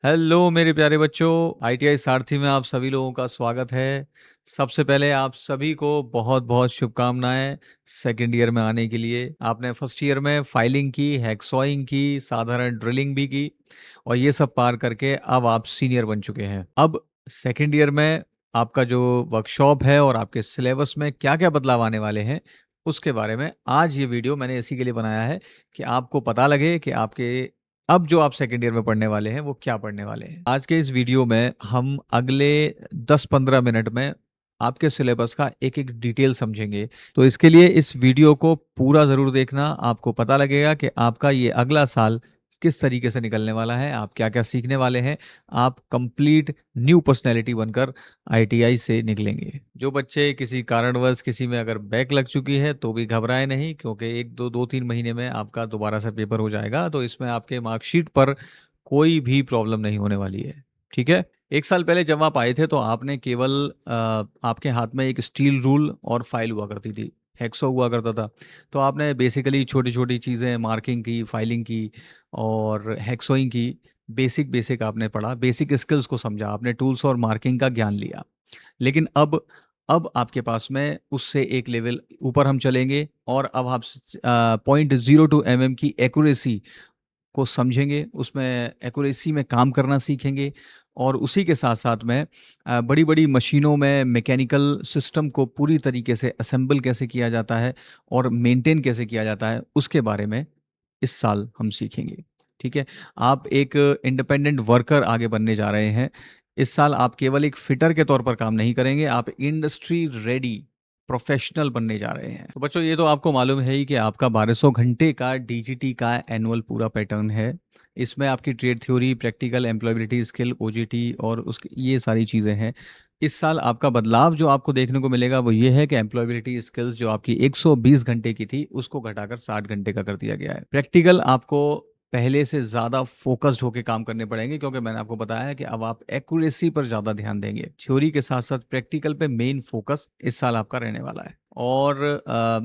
Hello मेरे प्यारे बच्चों, आईटीआई सारथी में आप सभी लोगों का स्वागत है। सबसे पहले आप सभी को बहुत बहुत शुभकामनाएं सेकेंड ईयर में आने के लिए। आपने फर्स्ट ईयर में फाइलिंग की, हैक्सॉइंग की, साधारण ड्रिलिंग भी की और ये सब पार करके अब आप सीनियर बन चुके हैं। अब सेकेंड ईयर में आपका जो वर्कशॉप है और आपके सिलेबस में क्या क्या बदलाव आने वाले हैं उसके बारे में आज ये वीडियो मैंने इसी के लिए बनाया है कि आपको पता लगे कि आपके अब जो आप सेकंड ईयर में पढ़ने वाले हैं वो क्या पढ़ने वाले हैं। आज के इस वीडियो में हम अगले 10-15 मिनट में आपके सिलेबस का एक एक डिटेल समझेंगे। तो इसके लिए इस वीडियो को पूरा ज़रूर देखना। आपको पता लगेगा कि आपका ये अगला साल किस तरीके से निकलने वाला है, आप क्या क्या सीखने वाले हैं। आप कंप्लीट न्यू पर्सनैलिटी बनकर आईटीआई से निकलेंगे। जो बच्चे किसी कारणवश किसी में अगर बैक लग चुकी है तो भी घबराए नहीं, क्योंकि 1-2 2-3 महीने में आपका दोबारा से पेपर हो जाएगा। तो इसमें आपके मार्कशीट पर कोई भी प्रॉब्लम नहीं होने वाली है। ठीक है। एक साल पहले जब आप आए थे तो आपने केवल आपके हाथ में एक स्टील रूल और फाइल हुआ करती थी, हेक्सो हुआ करता था। तो आपने बेसिकली छोटी छोटी चीज़ें मार्किंग की, फाइलिंग की और हेक्सोइंग की। बेसिक बेसिक आपने पढ़ा, बेसिक स्किल्स को समझा, आपने टूल्स और मार्किंग का ज्ञान लिया। लेकिन अब आपके पास में उससे एक लेवल ऊपर हम चलेंगे और अब आप 0.02 mm की एक्यूरेसी को समझेंगे, उसमें एक्यूरेसी में काम करना सीखेंगे और उसी के साथ-साथ में बड़ी-बड़ी मशीनों में मैकेनिकल सिस्टम को पूरी तरीके से असेंबल कैसे किया जाता है और मेंटेन कैसे किया जाता है, उसके बारे में इस साल हम सीखेंगे। ठीक है? आप एक इंडिपेंडेंट वर्कर आगे बनने जा रहे हैं। इस साल आप केवल एक फिटर के तौर पर काम नहीं करेंगे, आप इंडस्ट्री रेडी प्रोफेशनल बनने जा रहे हैं। तो बच्चों, ये तो आपको मालूम है ही कि आपका 1200 घंटे का डीजीटी का एनुअल पूरा पैटर्न है। इसमें आपकी trade theory, practical, employability skill, OGT और उसकी ये सारी चीज़ें हैं। इस साल आपका बदलाव जो आपको देखने को मिलेगा वो ये है कि एम्प्लॉयबिलिटी स्किल्स जो आपकी 120 घंटे की थी उसको घटाकर 60 घंटे का कर दिया गया है। प्रैक्टिकल आपको पहले से ज़्यादा फ़ोकस्ड होके काम करने पड़ेंगे, क्योंकि मैंने आपको बताया है कि अब आप एक्यूरेसी पर ज़्यादा ध्यान देंगे। थ्योरी के साथ-साथ प्रैक्टिकल पे मेन फ़ोकस इस साल आपका रहने वाला है। और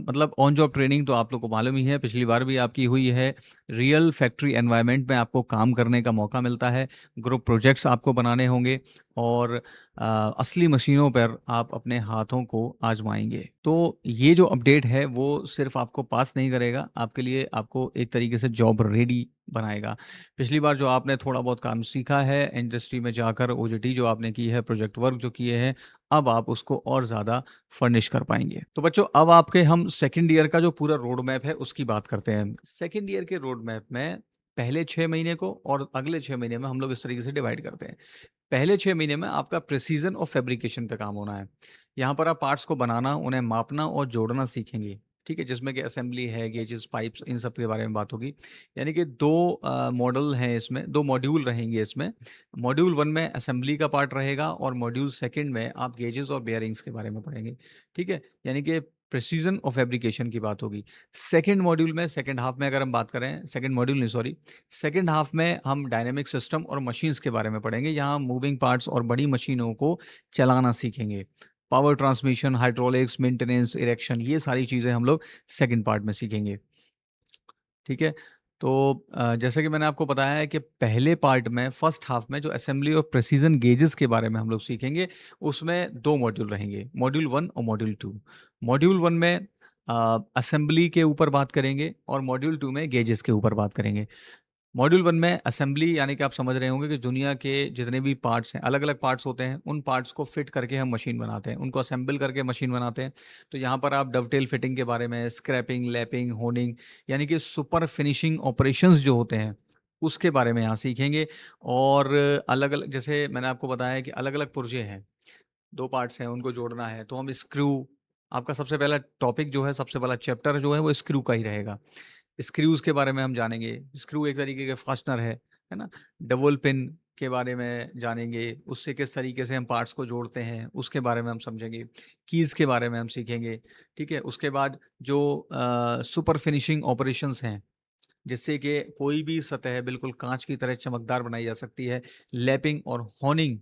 मतलब ऑन जॉब ट्रेनिंग तो आप लोग को मालूम ही है, पिछली बार भी आपकी हुई है। रियल फैक्ट्री एनवायरनमेंट में आपको काम करने का मौका मिलता है। ग्रुप प्रोजेक्ट्स आपको बनाने होंगे और असली मशीनों पर आप अपने हाथों को आज़माएँगे। तो ये जो अपडेट है वो सिर्फ़ आपको पास नहीं करेगा, आपके लिए आपको एक तरीके से जॉब रेडी बनाएगा। पिछली बार जो आपने थोड़ा बहुत काम सीखा है, इंडस्ट्री में जाकर ओजेटी जो आपने की है, प्रोजेक्ट वर्क जो किए हैं, अब आप उसको और ज़्यादा फर्निश कर पाएँगे। तो बच्चों, अब आपके हम सेकंड ईयर का जो पूरा रोड मैप है उसकी बात करते हैं। सेकंड ईयर के रोड मैप में पहले 6 महीने को और अगले 6 महीने में हम लोग इस तरीके से डिवाइड करते हैं। पहले 6 महीने में आपका प्रिसीजन और फैब्रिकेशन पे काम होना है। यहाँ पर आप पार्ट्स को बनाना, उन्हें मापना और जोड़ना सीखेंगे। ठीक है? जिसमें कि असेंबली है, गेजेस, पाइप्स, इन सब के बारे में बात होगी। यानी कि 2 मॉडल हैं इसमें, 2 मॉड्यूल रहेंगे इसमें। मॉड्यूल 1 में असेंबली का पार्ट रहेगा और मॉड्यूल 2 में आप गेजेस और बेयरिंग्स के बारे में पढ़ेंगे। ठीक है? यानी कि प्रिसीजन और फैब्रिकेशन की बात होगी। सेकंड मॉड्यूल में, सेकंड हाफ में अगर हम बात करें, सेकंड मॉड्यूल नहीं सॉरी, सेकंड हाफ में हम डायनामिक सिस्टम और मशीन्स के बारे में पढ़ेंगे। यहाँ मूविंग पार्ट्स और बड़ी मशीनों को चलाना सीखेंगे। Power transmission, hydraulics, maintenance, erection, ये सारी चीज़ें हम लोग सेकंड पार्ट में सीखेंगे। ठीक है? तो जैसे कि मैंने आपको बताया है कि पहले पार्ट में, फर्स्ट हाफ में जो असेंबली और प्रिसीजन गेजेस के बारे में हम लोग सीखेंगे, उसमें 2 मॉड्यूल रहेंगे, मॉड्यूल 1 और मॉड्यूल 2। मॉड्यूल 1 में असेंबली के ऊपर बात करेंगे और मॉड्यूल 2 में गेजेस के ऊपर बात करेंगे। मॉड्यूल 1 में असेंबली यानी कि आप समझ रहे होंगे कि दुनिया के जितने भी पार्ट्स हैं, अलग-अलग पार्ट्स होते हैं, उन पार्ट्स को फिट करके हम मशीन बनाते हैं, उनको असेंबल करके मशीन बनाते हैं। तो यहाँ पर आप डवटेल फिटिंग के बारे में, स्क्रैपिंग, लैपिंग, होनिंग यानी कि सुपर फिनिशिंग ऑपरेशंस जो होते हैं, उसके बारे में यहाँ सीखेंगे। और अलग-अलग, जैसे मैंने आपको बताया कि अलग-अलग पुर्जे हैं, 2 पार्ट्स हैं, उनको जोड़ना है, तो हम स्क्रू, आपका सबसे पहला टॉपिक जो है, सबसे पहला चैप्टर जो है, वो स्क्रू का ही रहेगा। स्क्रूज़ के बारे में हम जानेंगे। स्क्रू एक तरीके के फास्टनर है ना? डबल पिन के बारे में जानेंगे, उससे किस तरीके से हम पार्ट्स को जोड़ते हैं, उसके बारे में हम समझेंगे। कीज़ के बारे में हम सीखेंगे, ठीक है? उसके बाद जो सुपर फिनिशिंग ऑपरेशंस हैं, जिससे कि कोई भी सतह बिल्कुल काँच की तरह चमकदार बनाई जा सकती है। लैपिंग और होनिंग,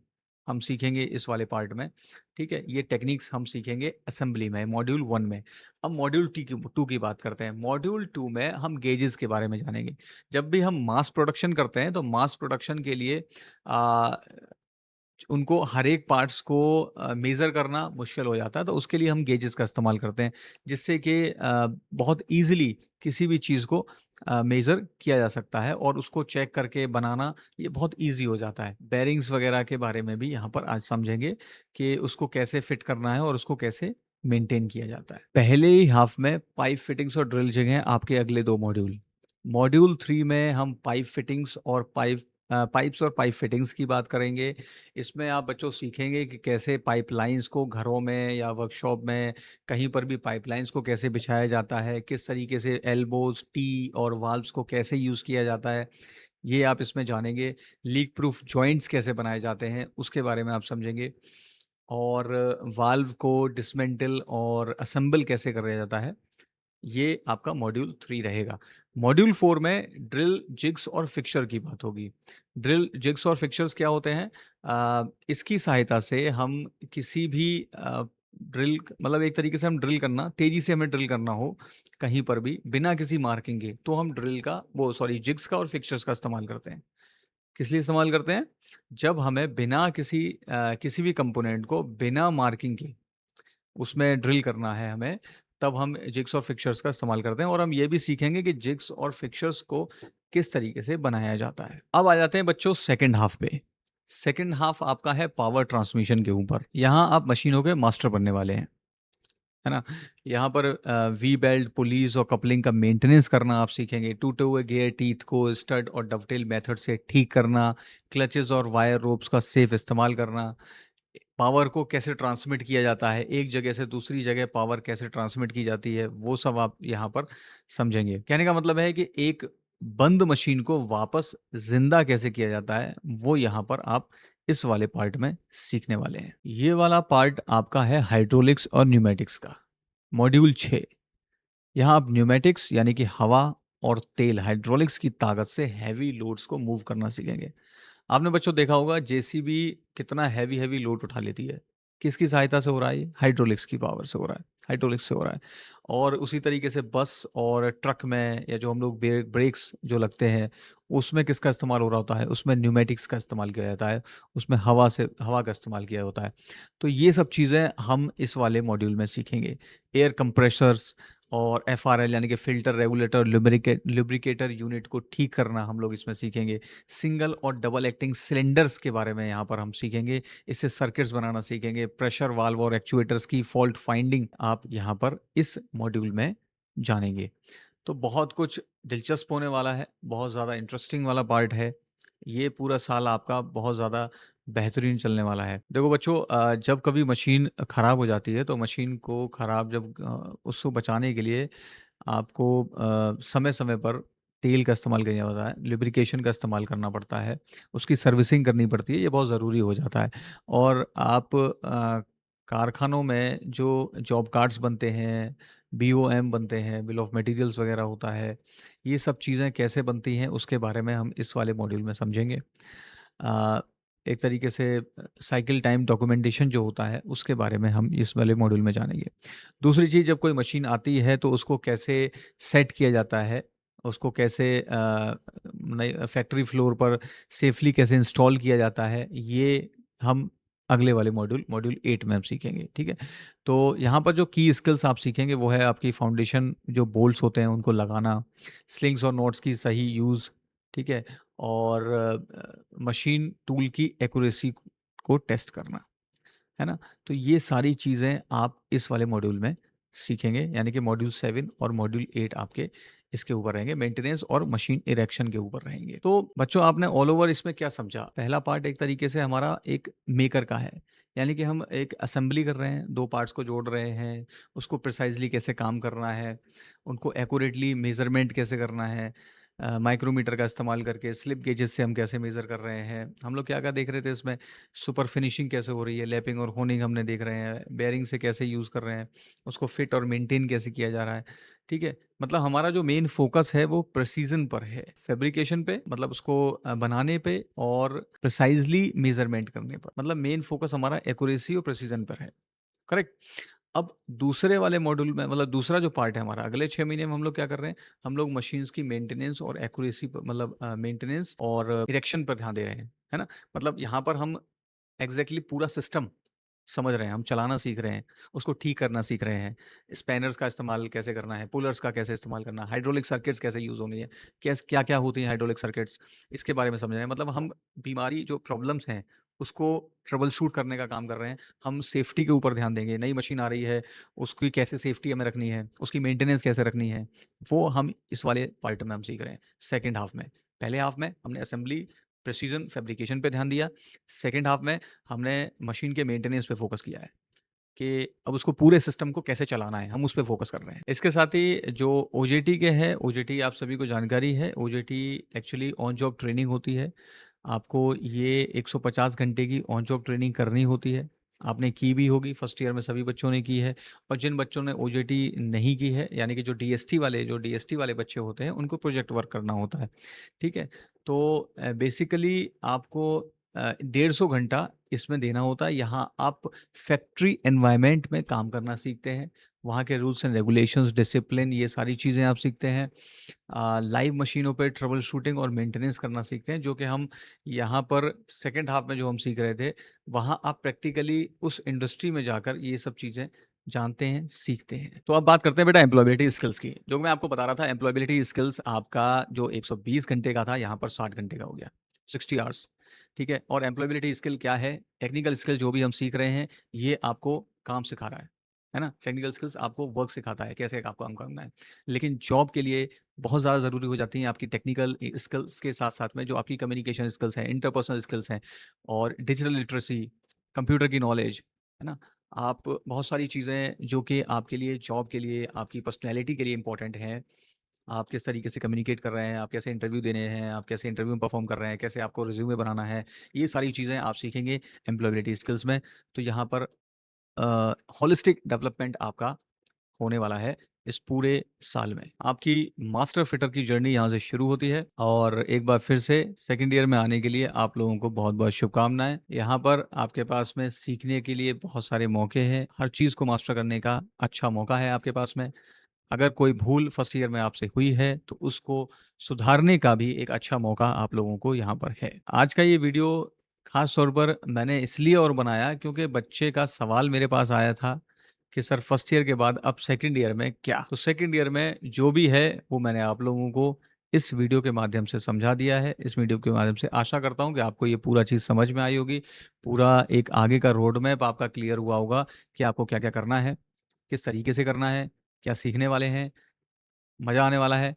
हम सीखेंगे इस वाले पार्ट में, ठीक है? ये टेक्निक्स हम सीखेंगे असेंबली में, मॉड्यूल 1 में। अब मॉड्यूल 2 की बात करते हैं। मॉड्यूल 2 में हम गेजेस के बारे में जानेंगे। जब भी हम मास प्रोडक्शन करते हैं, तो मास प्रोडक्शन के लिए अ, उनको हर एक पार्ट्स को मेज़र करना मुश्किल हो जाता है, तो उसके लिए हम गेजेस का इस्तेमाल करते हैं, जिससे कि बहुत ईज़िली किसी भी चीज़ को मेज़र किया जा सकता है और उसको चेक करके बनाना ये बहुत ईज़ी हो जाता है। बेयरिंग्स वगैरह के बारे में भी यहाँ पर आज समझेंगे कि उसको कैसे फिट करना है और उसको कैसे मेंटेन किया जाता है। पहले ही हाफ में पाइप फिटिंग्स और ड्रिल्स हैं आपके अगले 2 मॉड्यूल। मॉड्यूल 3 में हम पाइप फिटिंग्स और पाइप्स और पाइप फिटिंग्स की बात करेंगे। इसमें आप बच्चों सीखेंगे कि कैसे पाइपलाइंस को घरों में या वर्कशॉप में कहीं पर भी पाइपलाइंस को कैसे बिछाया जाता है, किस तरीके से एल्बोज़, टी और वाल्व्स को कैसे यूज़ किया जाता है, ये आप इसमें जानेंगे। लीक प्रूफ जॉइंट्स कैसे बनाए जाते हैं, उसके बारे में आप समझेंगे। और वाल्व को डिसमेंटल और असेंबल कैसे करा जाता है, ये आपका मॉड्यूल 3 रहेगा। मॉड्यूल 4 में ड्रिल, जिग्स और फिक्सर की बात होगी। ड्रिल, जिग्स और फिक्सर्स क्या होते हैं? इसकी सहायता से हम किसी भी ड्रिल मतलब एक तरीके से हम ड्रिल करना, तेज़ी से हमें ड्रिल करना हो कहीं पर भी बिना किसी मार्किंग के, तो हम ड्रिल का वो सॉरी जिग्स का और फिक्सर्स का इस्तेमाल करते हैं। किस लिए इस्तेमाल करते हैं? जब हमें बिना किसी भी कंपोनेंट को बिना मार्किंग के उसमें ड्रिल करना है हमें, तब हम जिग्स और फिक्सर्स का इस्तेमाल करते हैं और हम ये भी सीखेंगे कि जिग्स और फिक्सर्स को किस तरीके से बनाया जाता है। अब आ जाते हैं बच्चों सेकंड हाफ पे। सेकंड हाफ आपका है पावर ट्रांसमिशन के ऊपर। यहाँ आप मशीनों के मास्टर बनने वाले हैं, है ना? यहाँ पर वी बेल्ट, पुलीज़ और कपलिंग का मेंटेनेंस करना आप सीखेंगे। टूटे हुए गियर टीथ को स्टड और डवटेल मेथड से ठीक करना, क्लचेस और वायर रोप्स का सेफ इस्तेमाल करना, पावर को कैसे ट्रांसमिट किया जाता है, एक जगह से दूसरी जगह पावर कैसे ट्रांसमिट की जाती है, वो सब आप यहाँ पर समझेंगे। कहने का मतलब है कि एक बंद मशीन को वापस ज़िंदा कैसे किया जाता है, वो यहाँ पर आप इस वाले पार्ट में सीखने वाले हैं। ये वाला पार्ट आपका है हाइड्रोलिक्स और न्यूमेटिक्स का, मॉड्यूल 6। यहाँ आप न्यूमेटिक्स यानी कि हवा और तेल, हाइड्रोलिक्स की ताकत से हैवी लोड्स को मूव करना सीखेंगे। आपने बच्चों देखा होगा जेसीबी कितना हैवी हैवी लोड उठा लेती है। किसकी सहायता से हो रहा है ये? हाइड्रोलिक्स की पावर से हो रहा है, हाइड्रोलिक्स से हो रहा है। और उसी तरीके से बस और ट्रक में या जो हम लोग ब्रेक्स जो लगते हैं, उसमें किसका इस्तेमाल हो रहा होता है? उसमें न्यूमेटिक्स का इस्तेमाल किया जाता है, उसमें हवा का इस्तेमाल किया होता है। तो ये सब चीज़ें हम इस वाले मॉड्यूल में सीखेंगे। एयर कंप्रेशर्स और एफआरएल यानी कि फ़िल्टर, रेगुलेटर, लुब्रिकेटर यूनिट को ठीक करना हम लोग इसमें सीखेंगे। सिंगल और डबल एक्टिंग सिलेंडर्स के बारे में यहाँ पर हम सीखेंगे। इससे सर्किट्स बनाना सीखेंगे। प्रेशर वाल्व और एक्चुएटर्स की फॉल्ट फाइंडिंग आप यहाँ पर इस मॉड्यूल में जानेंगे। तो बहुत कुछ दिलचस्प होने वाला है, बहुत ज़्यादा इंटरेस्टिंग वाला पार्ट है। ये पूरा साल आपका बहुत ज़्यादा बेहतरीन चलने वाला है। देखो बच्चों, जब कभी मशीन खराब हो जाती है, तो मशीन को खराब उसको बचाने के लिए आपको समय-समय पर तेल का इस्तेमाल करना होता है, लुब्रिकेशन का इस्तेमाल करना पड़ता है, उसकी सर्विसिंग करनी पड़ती है, ये बहुत ज़रूरी हो जाता है। और आप कारखानों में जो जॉब कार्ड्स बनते हैं, बीओएम बनते हैं, बिल ऑफ मटीरियल्स वगैरह होता है, ये सब चीज़ें कैसे बनती हैं, उसके बारे में हम इस वाले मॉड्यूल में समझेंगे। अ, एक तरीके से साइकिल टाइम डॉक्यूमेंटेशन जो होता है, उसके बारे में हम इस वाले मॉड्यूल में जानेंगे। दूसरी चीज़, जब कोई मशीन आती है तो उसको कैसे सेट किया जाता है, उसको कैसे नई फैक्ट्री फ्लोर पर सेफ़ली कैसे इंस्टॉल किया जाता है, ये हम अगले वाले मॉड्यूल 8 में हम सीखेंगे, ठीक है? तो यहाँ पर जो की स्किल्स आप सीखेंगे वो है आपकी फाउंडेशन, जो बोल्ट्स होते हैं उनको लगाना, स्लिंग्स और नॉट्स की सही यूज़, ठीक है? और मशीन टूल की एक्यूरेसी को टेस्ट करना। है ना? तो ये सारी चीज़ें आप इस वाले मॉड्यूल में सीखेंगे, यानी कि मॉड्यूल 7 और मॉड्यूल 8 आपके इसके ऊपर रहेंगे, मेंटेनेंस और मशीन इरेक्शन के ऊपर रहेंगे। तो बच्चों, आपने ऑल ओवर इसमें क्या समझा? पहला पार्ट एक तरीके से हमारा एक मेकर का है, यानी कि हम एक असेंबली कर रहे हैं, 2 पार्ट्स को जोड़ रहे हैं, उसको प्रिसाइज़ली कैसे काम करना है, उनको एक्यूरेटली मेज़रमेंट कैसे करना है, माइक्रोमीटर का इस्तेमाल करके स्लिप गेजेस से हम कैसे मेज़र कर रहे हैं। हम लोग क्या-क्या देख रहे थे इसमें, सुपर फिनिशिंग कैसे हो रही है, लैपिंग और होनिंग हमने देख रहे हैं, बेयरिंग से कैसे यूज़ कर रहे हैं, उसको फिट और मेंटेन कैसे किया जा रहा है, ठीक है? मतलब हमारा जो मेन फ़ोकस है वो प्रिसिज़न पर है, फैब्रिकेशन पे मतलब उसको बनाने पे और प्रिसाइज़ली मेज़रमेंट करने पर। मतलब मेन फ़ोकस हमारा एक्यूरेसी और प्रिसिज़न पर है, करेक्ट? अब दूसरे वाले मॉड्यूल में मतलब दूसरा जो पार्ट है हमारा, अगले 6 महीने में हम लोग क्या कर रहे हैं, हम लोग मशीन्स की मेंटेनेंस और एक्यूरेसी प मतलब मेंटेनेंस और इरेक्शन पर ध्यान दे रहे हैं, है ना? मतलब यहाँ पर हम एग्ज़ैक्टली पूरा सिस्टम समझ रहे हैं, हम चलाना सीख रहे हैं, उसको ठीक करना सीख रहे हैं। स्पैनर्स का इस्तेमाल कैसे करना है, पुलर्स का कैसे इस्तेमाल करना है, हाइड्रोलिक सर्किट्स कैसे यूज़ होनी है, क्या-क्या होती हैं हाइड्रोलिक सर्किट्स, इसके बारे में समझ रहे हैं। मतलब हम बीमारी जो प्रॉब्लम्स हैं, उसको ट्रबल शूट करने का काम कर रहे हैं। हम सेफ्टी के ऊपर ध्यान देंगे, नई मशीन आ रही है, उसकी कैसे सेफ्टी हमें रखनी है, उसकी मेंटेनेंस कैसे रखनी है, वो हम इस वाले पार्ट में हम सीख रहे हैं, सेकंड हाफ में। पहले हाफ में हमने असेंबली, प्रिसिजन, फैब्रिकेशन पे ध्यान दिया। सेकंड हाफ में हमने मशीन के मेंटेनेंस पे फ़ोकस किया है कि अब उसको पूरे सिस्टम को कैसे चलाना है, हम उस पे फ़ोकस कर रहे हैं। इसके साथ ही जो ओजेटी के है, ओजेटी आप सभी को जानकारी है, OJT actually on job training होती है। आपको ये 150 घंटे की ऑन जॉब ट्रेनिंग करनी होती है। आपने की भी होगी, फर्स्ट ईयर में सभी बच्चों ने की है और जिन बच्चों ने ओजेटी नहीं की है, यानी कि जो डीएसटी वाले बच्चे होते हैं, उनको प्रोजेक्ट वर्क करना होता है, ठीक है? तो बेसिकली आपको 150 घंटा इसमें देना होता है। यहाँ आप फैक्ट्री एनवायरनमेंट में काम करना सीखते हैं। वहाँ के रूल्स एंड रेगुलेशंस, डिसिप्लिन ये सारी चीज़ें आप सीखते हैं। लाइव मशीनों पे ट्रबल शूटिंग और मेंटेनेंस करना सीखते हैं, जो कि हम यहाँ पर सेकंड हाफ में जो हम सीख रहे थे, वहाँ आप प्रैक्टिकली उस इंडस्ट्री में जाकर ये सब चीज़ें जानते हैं, सीखते हैं। तो अब बात करते हैं बेटा एम्प्लॉयबिलिटी स्किल्स की। जो मैं आपको बता रहा था एम्प्लॉयबिलिटी स्किल्स आपका जो 120 घंटे का था, यहाँ पर 60 घंटे का हो गया, 60 आवर्स, ठीक है? और एम्प्लॉयबिलिटी स्किल क्या है? टेक्निकल स्किल जो भी हम सीख रहे हैं, ये आपको काम सिखा रहा है ना? टेक्निकल स्किल्स आपको वर्क सिखाता है, कैसे आपको काम करना है। लेकिन जॉब के लिए बहुत ज़्यादा ज़रूरी हो जाती हैं आपकी टेक्निकल स्किल्स के साथ-साथ में जो आपकी कम्युनिकेशन स्किल्स हैं, इंटरपर्सनल स्किल्स हैं और डिजिटल लिटरेसी, कंप्यूटर की नॉलेज, है ना? आप बहुत सारी चीज़ें जो कि आपके लिए जॉब के लिए, आपकी पर्सनैलिटी के लिए इम्पोर्टेंट हैं। आप किस तरीके से कम्युनिकेट कर रहे हैं, आप कैसे इंटरव्यू देने हैं, आप कैसे इंटरव्यू में परफ़ॉर्म कर रहे हैं, कैसे आपको रिज़्यूमे बनाना है, ये सारी चीज़ें आप सीखेंगे एम्प्लॉयबिलिटी स्किल्स में। तो यहाँ पर होलिस्टिक डेवलपमेंट आपका होने वाला है इस पूरे साल में। आपकी मास्टर फिटर की जर्नी यहाँ से शुरू होती है और एक बार फिर से सेकंड ईयर में आने के लिए आप लोगों को बहुत-बहुत शुभकामनाएँ। यहाँ पर आपके पास में सीखने के लिए बहुत सारे मौके हैं। हर चीज़ को मास्टर करने का अच्छा मौका है आपके पास में। अगर कोई भूल फर्स्ट ईयर में आपसे हुई है, तो उसको सुधारने का भी एक अच्छा मौका आप लोगों को यहाँ पर है। आज का ये वीडियो ख़ास तौर पर मैंने इसलिए और बनाया क्योंकि बच्चे का सवाल मेरे पास आया था कि सर फर्स्ट ईयर के बाद अब सेकंड ईयर में क्या? तो सेकंड ईयर में जो भी है, वो मैंने आप लोगों को इस वीडियो के माध्यम से समझा दिया है। इस वीडियो के माध्यम से आशा करता हूँ कि आपको ये पूरा चीज़ समझ में आई होगी। पूरा एक आगे का रोड मैप आपका क्लियर हुआ होगा कि आपको क्या-क्या करना है, किस तरीके से करना है, क्या सीखने वाले हैं, मज़ा आने वाला है,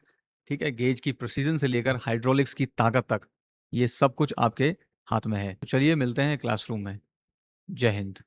ठीक है? गेज की प्रिसिज़न से लेकर हाइड्रोलिक्स की ताकत तक, ये सब कुछ आपके हाथ में है। तो चलिए मिलते हैं क्लासरूम में। जय हिंद।